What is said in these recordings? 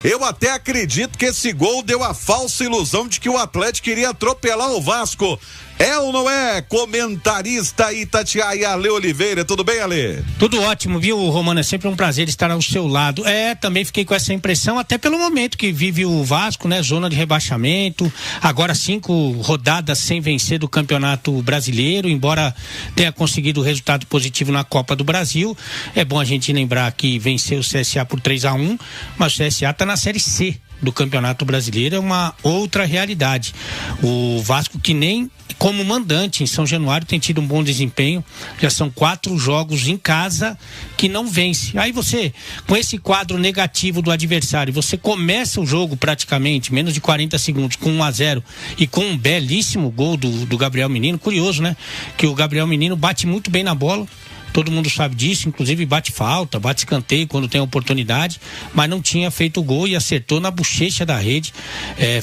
Eu até acredito que esse gol deu a falsa ilusão de que o Atlético iria atropelar o Vasco. É ou não é? Comentarista Itatiaia, Ale Oliveira. Tudo bem, Ale? Tudo ótimo, viu, Romano? É sempre um prazer estar ao seu lado. Também fiquei com essa impressão, até pelo momento que vive o Vasco, né? Zona de rebaixamento. Agora 5 rodadas sem vencer do Campeonato Brasileiro, embora tenha conseguido resultado positivo na Copa do Brasil. É bom a gente lembrar que venceu o CSA por 3-1, mas o CSA está na Série C do Campeonato Brasileiro, é uma outra realidade. O Vasco, que nem como mandante em São Januário, tem tido um bom desempenho. Já são 4 jogos em casa que não vence. Aí você, com esse quadro negativo do adversário, você começa o jogo praticamente, menos de 40 segundos, com 1-0 e com um belíssimo gol do Gabriel Menino. Curioso, né? Que o Gabriel Menino bate muito bem na bola. Todo mundo sabe disso, inclusive bate falta, bate escanteio quando tem oportunidade, mas não tinha feito o gol e acertou na bochecha da rede.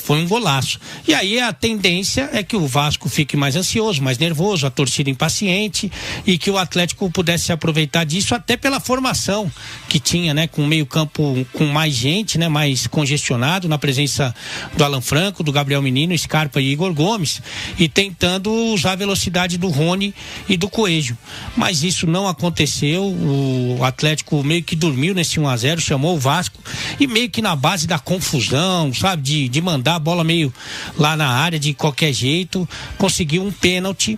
Foi um golaço. E aí a tendência é que o Vasco fique mais ansioso, mais nervoso, a torcida impaciente, e que o Atlético pudesse aproveitar disso até pela formação que tinha, né? Com meio campo com mais gente, né? Mais congestionado, na presença do Alan Franco, do Gabriel Menino, Scarpa e Igor Gomes, e tentando usar a velocidade do Rony e do Coelho. Mas isso não aconteceu. O Atlético meio que dormiu nesse 1-0, chamou o Vasco e meio que na base da confusão, sabe, de mandar a bola meio lá na área de qualquer jeito, conseguiu um pênalti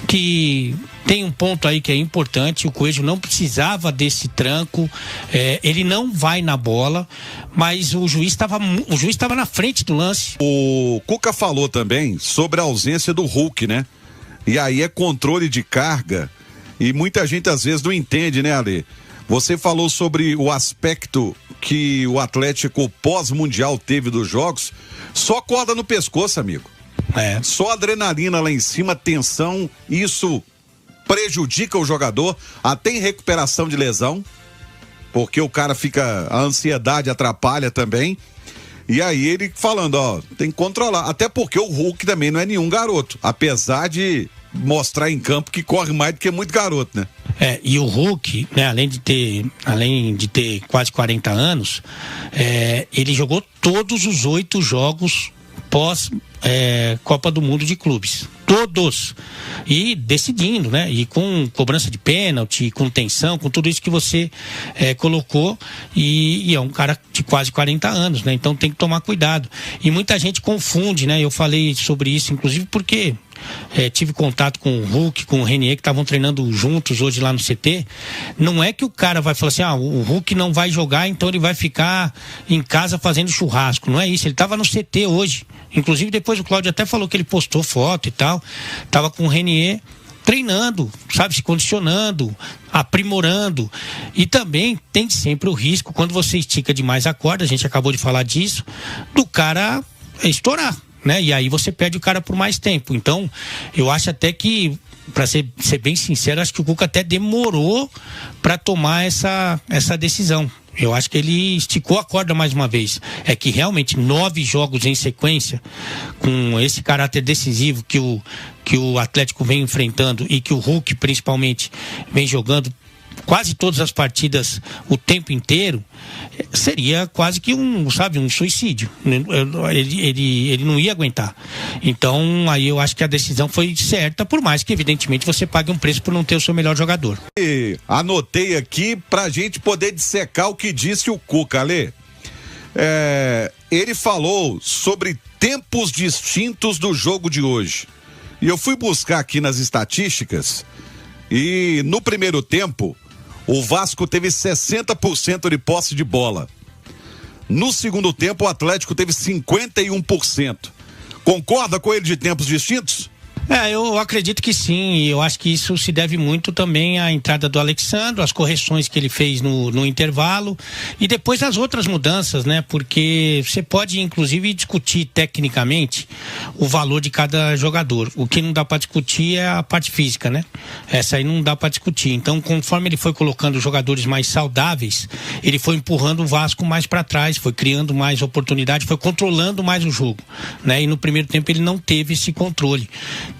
que tem um ponto aí que é importante. O Coelho não precisava desse tranco, ele não vai na bola, mas o juiz estava na frente do lance. O Cuca falou também sobre a ausência do Hulk, né? E aí é controle de carga. E muita gente às vezes não entende, né, Ale? Você falou sobre o aspecto que o Atlético pós-mundial teve dos jogos. Só corda no pescoço, amigo. Só adrenalina lá em cima, tensão. Isso prejudica o jogador, até em recuperação de lesão. Porque o cara fica... A ansiedade atrapalha também. E aí ele falando, tem que controlar. Até porque o Hulk também não é nenhum garoto. Apesar de mostrar em campo que corre mais do que muito garoto, né? E o Hulk, né, além de ter quase 40 anos, ele jogou todos os 8 jogos pós Copa do Mundo de Clubes. Todos. E decidindo, né? E com cobrança de pênalti, com tensão, com tudo isso que você colocou. E é um cara de quase 40 anos, né? Então tem que tomar cuidado. E muita gente confunde, né? Eu falei sobre isso, inclusive, porque tive contato com o Hulk, com o Renier, que estavam treinando juntos hoje lá no CT. Não é que o cara vai falar assim, o Hulk não vai jogar, então ele vai ficar em casa fazendo churrasco. Não é isso, ele estava no CT hoje. Inclusive depois o Cláudio até falou que ele postou foto e tal. Tava com o Renier treinando, sabe, se condicionando, aprimorando. E também tem sempre o risco, quando você estica demais a corda, a gente acabou de falar disso, do cara estourar, né? E aí você perde o cara por mais tempo. Então, eu acho até que, para ser bem sincero, acho que o Cuca até demorou para tomar essa decisão. Eu acho que ele esticou a corda mais uma vez. É que realmente 9 jogos em sequência, com esse caráter decisivo que o Atlético vem enfrentando e que o Hulk principalmente vem jogando quase todas as partidas o tempo inteiro, seria quase que um suicídio. Ele não ia aguentar. Então aí eu acho que a decisão foi certa, por mais que evidentemente você pague um preço por não ter o seu melhor jogador. E anotei aqui pra gente poder dissecar o que disse o Cuca, Ale. Ele falou sobre tempos distintos do jogo de hoje. E eu fui buscar aqui nas estatísticas e no primeiro tempo o Vasco teve 60% de posse de bola. No segundo tempo, o Atlético teve 51%. Concorda com ele de tempos distintos? Eu acredito que sim, e eu acho que isso se deve muito também à entrada do Alexandro, às correções que ele fez no intervalo e depois as outras mudanças, né? Porque você pode inclusive discutir tecnicamente o valor de cada jogador. O que não dá para discutir é a parte física, né? Essa aí não dá para discutir. Então, conforme ele foi colocando jogadores mais saudáveis, ele foi empurrando o Vasco mais para trás, foi criando mais oportunidade, foi controlando mais o jogo, né? E no primeiro tempo ele não teve esse controle.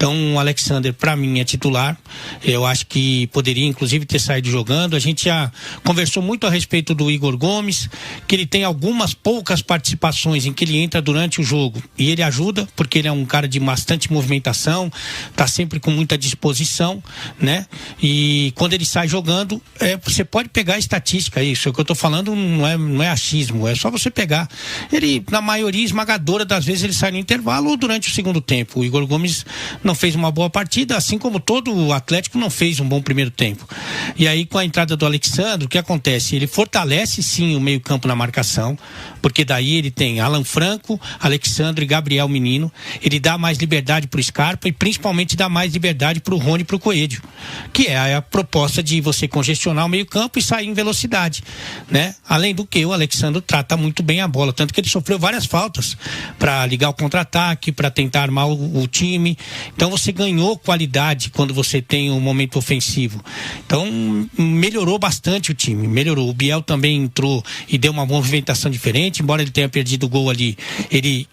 Então o Alexandre, para mim, é titular. Eu acho que poderia inclusive ter saído jogando. A gente já conversou muito a respeito do Igor Gomes, que ele tem algumas poucas participações em que ele entra durante o jogo e ele ajuda, porque ele é um cara de bastante movimentação, tá sempre com muita disposição, né? E quando ele sai jogando, você pode pegar a estatística, isso o que eu tô falando não é achismo, é só você pegar. Ele, na maioria esmagadora das vezes, ele sai no intervalo ou durante o segundo tempo. O Igor Gomes não fez uma boa partida, assim como todo o Atlético não fez um bom primeiro tempo. E aí, com a entrada do Alexandre, o que acontece? Ele fortalece sim o meio-campo na marcação, porque daí ele tem Alan Franco, Alexandre e Gabriel Menino. Ele dá mais liberdade pro Scarpa e principalmente dá mais liberdade pro Rony e pro Coelho, que é a proposta de você congestionar o meio-campo e sair em velocidade, né? Além do que o Alexandre trata muito bem a bola, tanto que ele sofreu várias faltas para ligar o contra-ataque, para tentar armar o time. Então você ganhou qualidade quando você tem um momento ofensivo. Então melhorou bastante o time, melhorou. O Biel também entrou e deu uma movimentação diferente, embora ele tenha perdido o gol ali, ele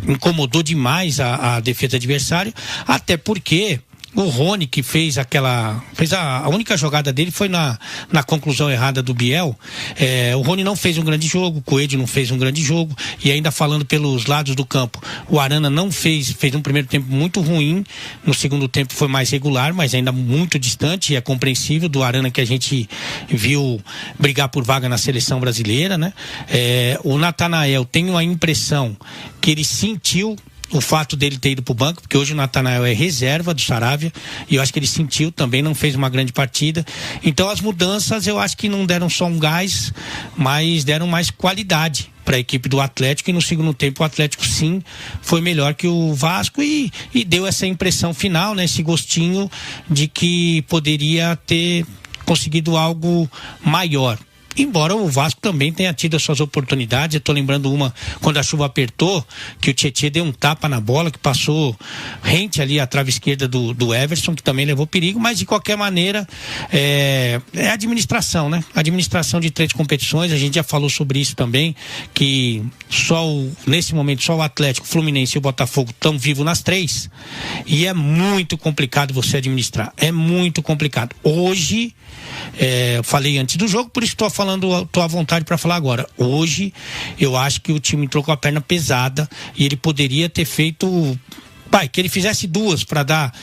incomodou demais a defesa adversária, até porque o Rony, que fez a única jogada dele foi na conclusão errada do Biel. O Rony não fez um grande jogo, o Coelho não fez um grande jogo, e ainda falando pelos lados do campo, o Arana não fez um primeiro tempo muito ruim, no segundo tempo foi mais regular, mas ainda muito distante, e é compreensível do Arana que a gente viu brigar por vaga na seleção brasileira, né? O Natanael, tenho a impressão que ele sentiu o fato dele ter ido pro banco, porque hoje o Natanael é reserva do Saravia, e eu acho que ele sentiu também, não fez uma grande partida. Então as mudanças eu acho que não deram só um gás, mas deram mais qualidade para a equipe do Atlético, e no segundo tempo o Atlético sim foi melhor que o Vasco e deu essa impressão final, né, esse gostinho de que poderia ter conseguido algo maior. Embora o Vasco também tenha tido as suas oportunidades. Eu tô lembrando uma quando a chuva apertou, que o Tietê deu um tapa na bola, que passou rente ali à trave esquerda do Everson, que também levou perigo, mas de qualquer maneira é administração, né? Administração de 3 competições, a gente já falou sobre isso também, que nesse momento só o Atlético, o Fluminense e o Botafogo estão vivos nas 3, e é muito complicado você administrar, é muito complicado. Hoje, eu falei antes do jogo, por isso estou à vontade para falar agora. Hoje, eu acho que o time entrou com a perna pesada e ele poderia ter feito, que ele fizesse 2 para dar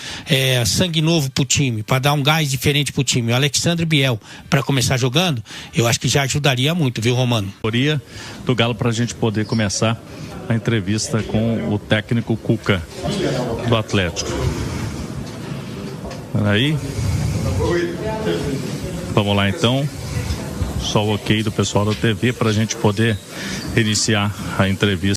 sangue novo pro time, para dar um gás diferente pro time. O Alexandre Biel para começar jogando, eu acho que já ajudaria muito, viu, Romano? Do Galo, para a gente poder começar a entrevista com o técnico Cuca do Atlético. Peraí. Vamos lá então. Só o ok do pessoal da TV para a gente poder iniciar a entrevista.